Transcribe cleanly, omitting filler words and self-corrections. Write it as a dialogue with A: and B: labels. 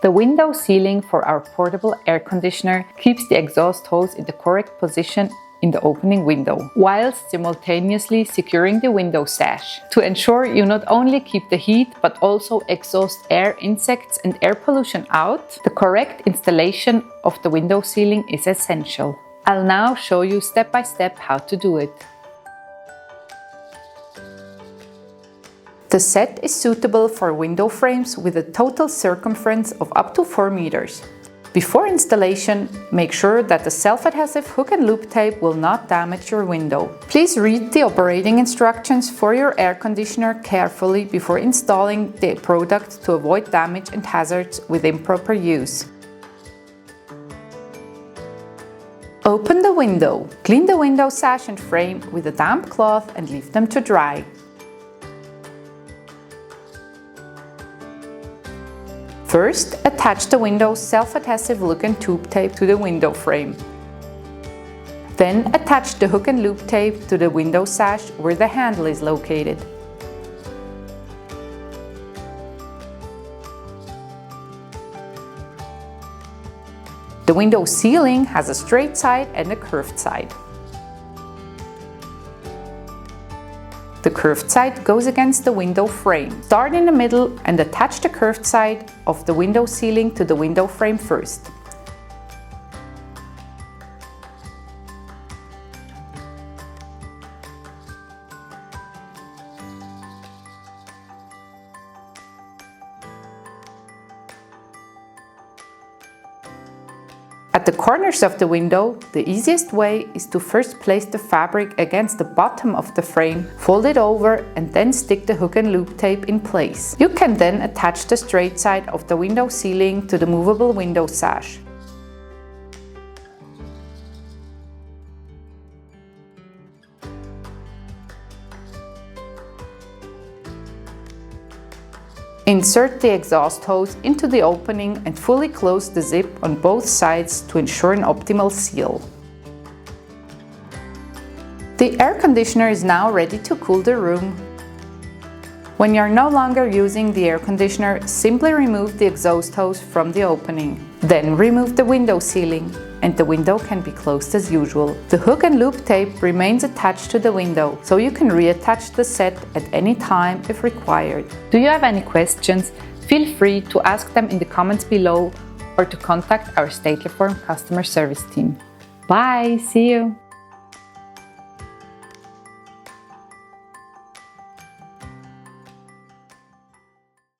A: The window sealing for our portable air conditioner keeps the exhaust hose in the correct position in the opening window, whilst simultaneously securing the window sash. To ensure you not only keep the heat but also exhaust air, insects and air pollution out, the correct installation of the window sealing is essential. I'll now show you step by step how to do it. The set is suitable for window frames with a total circumference of up to 4 meters. Before installation, make sure that the self-adhesive hook and loop tape will not damage your window. Please read the operating instructions for your air conditioner carefully before installing the product to avoid damage and hazards with improper use. Open the window. Clean the window sash and frame with a damp cloth and leave them to dry. First, attach the window's self-adhesive look and tube tape to the window frame. Then attach the hook and loop tape to the window sash where the handle is located. The window sealing has a straight side and a curved side. The curved side goes against the window frame. Start in the middle and attach the curved side of the window sealing to the window frame first. At the corners of the window, the easiest way is to first place the fabric against the bottom of the frame, fold it over and then stick the hook and loop tape in place. You can then attach the straight side of the window sealing to the movable window sash. Insert the exhaust hose into the opening and fully close the zip on both sides to ensure an optimal seal. The air conditioner is now ready to cool the room. When you are no longer using the air conditioner, simply remove the exhaust hose from the opening. Then remove the window sealing and the window can be closed as usual. The hook and loop tape remains attached to the window, so you can reattach the set at any time if required. Do you have any questions? Feel free to ask them in the comments below or to contact our Statler Form customer service team. Bye, see you!